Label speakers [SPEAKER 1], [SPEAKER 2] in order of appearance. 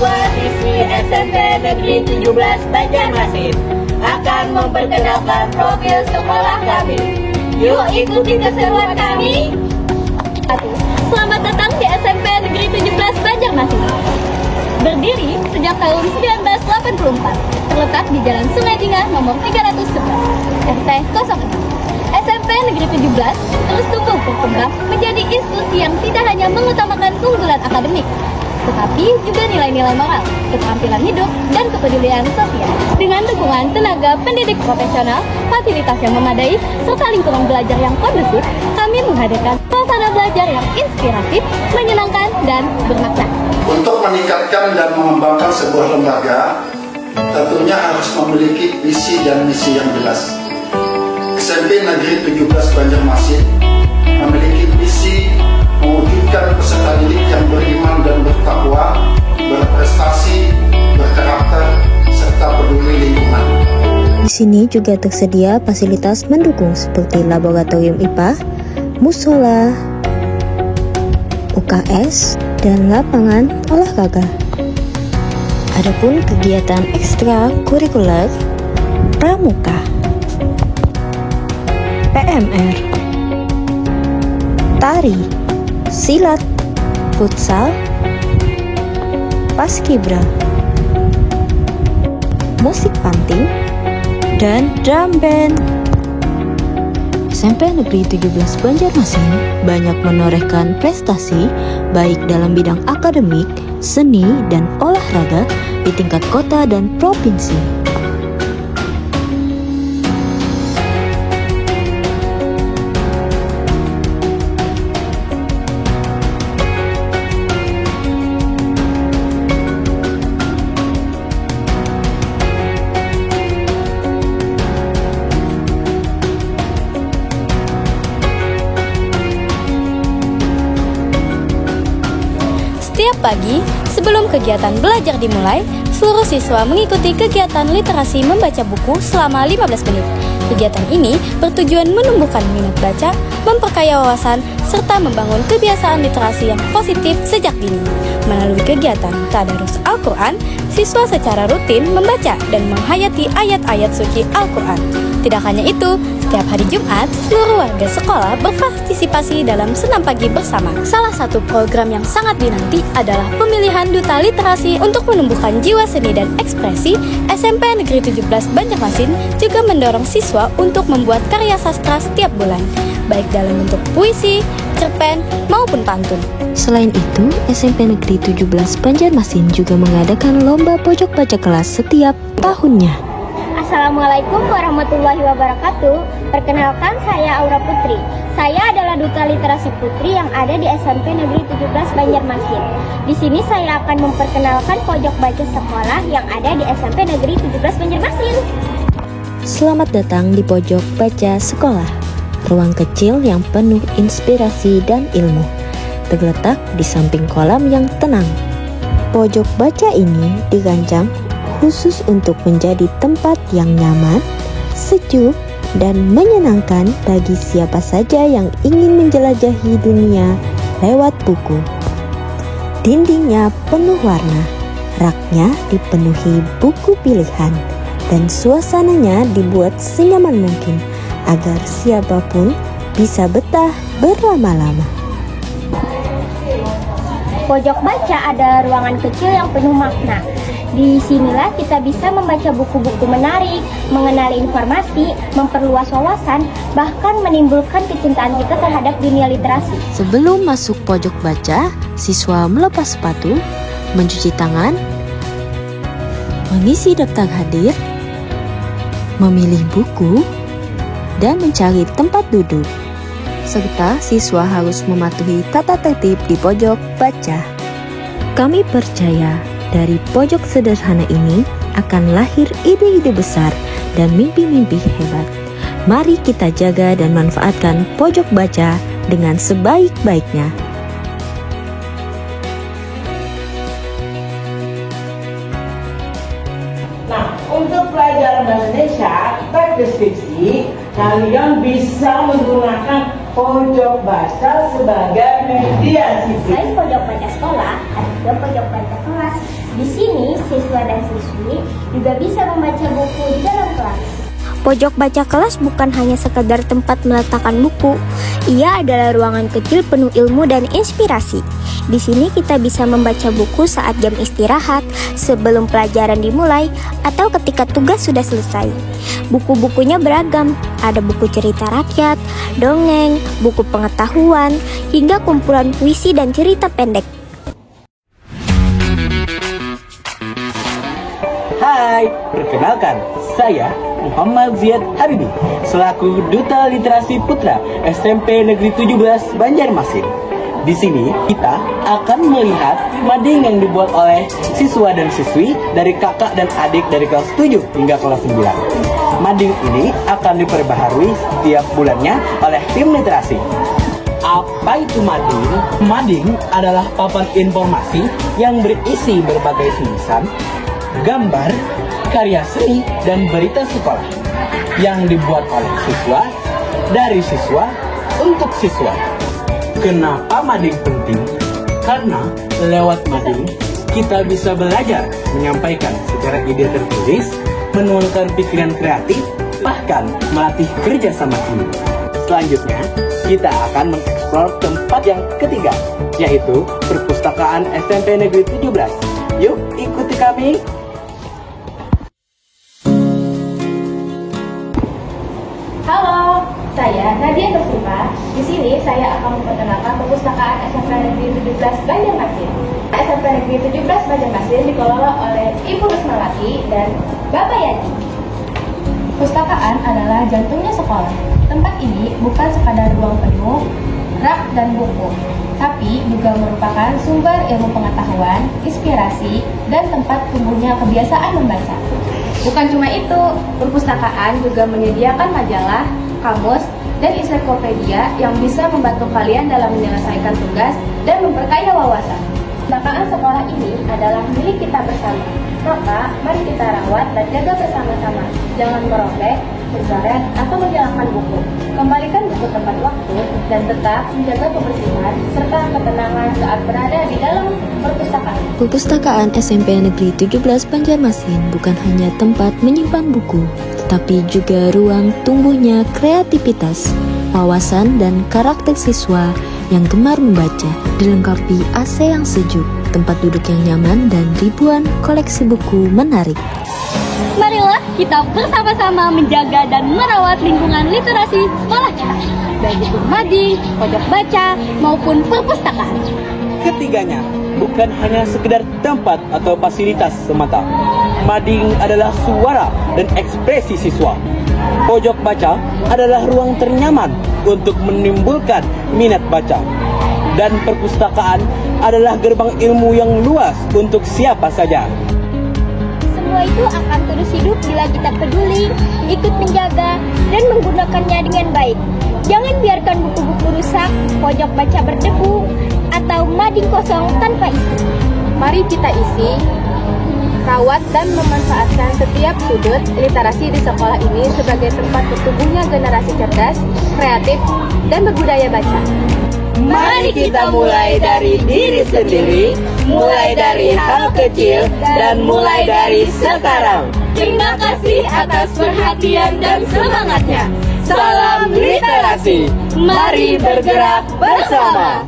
[SPEAKER 1] siswa-siswi SMP Negeri 17 Banjarmasin akan memperkenalkan profil sekolah kami. Yuk ikuti keseruan kami.
[SPEAKER 2] Selamat datang di SMP Negeri 17 Banjarmasin. Berdiri sejak tahun 1984, terletak di Jalan Sungai Jingah nomor 311, RT 06. SMP Negeri 17 terus tumbuh berkembang menjadi institusi yang tidak hanya mengutamakan keunggulan akademik, tetapi juga nilai-nilai moral, keterampilan hidup, dan kepedulian sosial. Dengan dukungan tenaga pendidik profesional, fasilitas yang memadai, serta lingkungan belajar yang kondusif, kami menghadirkan suasana belajar yang inspiratif, menyenangkan, dan bermakna.
[SPEAKER 3] Untuk meningkatkan dan mengembangkan sebuah lembaga, tentunya harus memiliki visi dan misi yang jelas. SMP Negeri 17 Banjarmasin memiliki visi mewujudkan peserta didik yang beriman dan bertakwa, berprestasi, berkarakter, serta peduli lingkungan.
[SPEAKER 4] Di sini juga tersedia fasilitas mendukung seperti laboratorium IPA, musola, UKS, dan lapangan olahraga. Adapun kegiatan ekstrakurikuler, pramuka, PMR, tari, silat, futsal, paskibra, musik panting, dan drum band. SMP Negeri 17 Banjarmasin banyak menorehkan prestasi baik dalam bidang akademik, seni, dan olahraga di tingkat kota dan provinsi.
[SPEAKER 2] Setiap pagi, sebelum kegiatan belajar dimulai, seluruh siswa mengikuti kegiatan literasi membaca buku selama 15 menit. Kegiatan ini bertujuan menumbuhkan minat baca, memperkaya wawasan, serta membangun kebiasaan literasi yang positif sejak dini. Melalui kegiatan Tadarus Al-Quran, siswa secara rutin membaca dan menghayati ayat-ayat suci Al-Quran. Tidak hanya itu, setiap hari Jumat, seluruh warga sekolah berpartisipasi dalam senam pagi bersama. Salah satu program yang sangat dinanti adalah pemilihan duta literasi untuk menumbuhkan jiwa seni dan ekspresi. SMP Negeri 17 Banjarmasin juga mendorong siswa untuk membuat karya sastra setiap bulan, baik dalam bentuk puisi, cerpen, maupun pantun.
[SPEAKER 4] Selain itu, SMP Negeri 17 Banjarmasin juga mengadakan lomba pojok baca kelas setiap tahunnya.
[SPEAKER 5] Assalamualaikum warahmatullahi wabarakatuh. Perkenalkan, saya Aura Putri. Saya adalah duta literasi putri yang ada di SMP Negeri 17 Banjarmasin. Di sini saya akan memperkenalkan pojok baca sekolah yang ada di SMP Negeri 17 Banjarmasin.
[SPEAKER 4] Selamat datang di pojok baca sekolah, ruang kecil yang penuh inspirasi dan ilmu, terletak di samping kolam yang tenang. Pojok baca ini dirancang khusus untuk menjadi tempat yang nyaman, sejuk, dan menyenangkan bagi siapa saja yang ingin menjelajahi dunia lewat buku. Dindingnya penuh warna, raknya dipenuhi buku pilihan, dan suasananya dibuat senyaman mungkin agar siapapun bisa betah berlama-lama.
[SPEAKER 5] Pojok baca adalah ruangan kecil yang penuh makna. Di sinilah kita bisa membaca buku-buku menarik, mengenali informasi, memperluas wawasan, bahkan menimbulkan kecintaan kita terhadap dunia literasi.
[SPEAKER 4] Sebelum masuk pojok baca, siswa melepas sepatu, mencuci tangan, mengisi daftar hadir, memilih buku, dan mencari tempat duduk. Serta siswa harus mematuhi tata tertib di pojok baca. Kami percaya dari pojok sederhana ini akan lahir ide-ide besar dan mimpi-mimpi hebat. Mari kita jaga dan manfaatkan pojok baca dengan sebaik-baiknya.
[SPEAKER 6] Nah, untuk pelajaran bahasa Indonesia, teks deskripsi, kalian bisa menggunakan pojok baca sebagai media siswa.
[SPEAKER 5] Selain pojok baca sekolah, ada juga pojok baca kelas. Di sini juga bisa membaca buku di dalam kelas.
[SPEAKER 2] Pojok baca kelas bukan hanya sekedar tempat meletakkan buku. Ia adalah ruangan kecil penuh ilmu dan inspirasi. Di sini kita bisa membaca buku saat jam istirahat, sebelum pelajaran dimulai, atau ketika tugas sudah selesai. Buku-bukunya beragam, ada buku cerita rakyat, dongeng, buku pengetahuan, hingga kumpulan puisi dan cerita pendek.
[SPEAKER 7] Hai, perkenalkan, saya Muhammad Ziyad Habibi, selaku Duta Literasi Putra SMP Negeri 17 Banjarmasin. Di sini kita akan melihat mading yang dibuat oleh siswa dan siswi dari kakak dan adik dari kelas 7 hingga kelas 9. Mading ini akan diperbaharui setiap bulannya oleh tim literasi. Apa itu mading? Mading adalah papan informasi yang berisi berbagai tulisan, gambar, karya seni, dan berita sekolah yang dibuat oleh siswa, dari siswa, untuk siswa. Kenapa mading penting? Karena lewat mading kita bisa belajar menyampaikan secara ide tertulis, menuangkan pikiran kreatif, bahkan melatih kerja sama tim. Selanjutnya, kita akan mengeksplor tempat yang ketiga, yaitu perpustakaan SMP Negeri 17. Yuk, ikuti kami.
[SPEAKER 5] Halo, saya Nadia Nursifa. Di sini saya akan memperkenalkan perpustakaan SMP Negeri 17 Banjarmasin. SMP Negeri 17 Banjarmasin dikelola oleh Ibu Rusmawati dan Bapak Yadi. Perpustakaan adalah jantungnya sekolah. Tempat ini bukan sekadar ruang penuh rak dan buku, tapi juga merupakan sumber ilmu pengetahuan, inspirasi, dan tempat tumbuhnya kebiasaan membaca. Bukan cuma itu, perpustakaan juga menyediakan majalah, kamus, dan ensiklopedia yang bisa membantu kalian dalam menyelesaikan tugas dan memperkaya wawasan. Perpustakaan sekolah ini adalah milik kita bersama. Maka, mari kita rawat dan jaga bersama-sama. Jangan merobek, mencoret, atau menghilangkan buku. Kembalikan buku tepat waktu dan tetap menjaga kebersihan serta ketenangan saat berada di dalam perpustakaan.
[SPEAKER 4] Perpustakaan SMP Negeri 17 Banjarmasin bukan hanya tempat menyimpan buku, tetapi juga ruang tumbuhnya kreativitas, wawasan, dan karakter siswa yang gemar membaca, dilengkapi AC yang sejuk, tempat duduk yang nyaman, dan ribuan koleksi buku menarik.
[SPEAKER 2] Marilah kita bersama-sama menjaga dan merawat lingkungan literasi sekolah kita, baik itu mading, pojok baca, maupun perpustakaan.
[SPEAKER 7] Ketiganya bukan hanya sekedar tempat atau fasilitas semata. Mading adalah suara dan ekspresi siswa. Pojok baca adalah ruang ternyaman untuk menimbulkan minat baca. Dan perpustakaan adalah gerbang ilmu yang luas untuk siapa saja.
[SPEAKER 5] Semua itu akan terus hidup bila kita peduli, ikut menjaga, dan menggunakannya dengan baik. Jangan biarkan buku-buku rusak, pojok baca berdebu, atau mading kosong tanpa isi. Mari kita isi, rawat, dan memanfaatkan setiap sudut literasi di sekolah ini sebagai tempat bertumbuhnya generasi cerdas, kreatif, dan berbudaya baca.
[SPEAKER 1] Mari kita mulai dari diri sendiri, mulai dari hal kecil, dan mulai dari sekarang. Terima kasih atas perhatian dan semangatnya. Salam literasi. Mari bergerak bersama.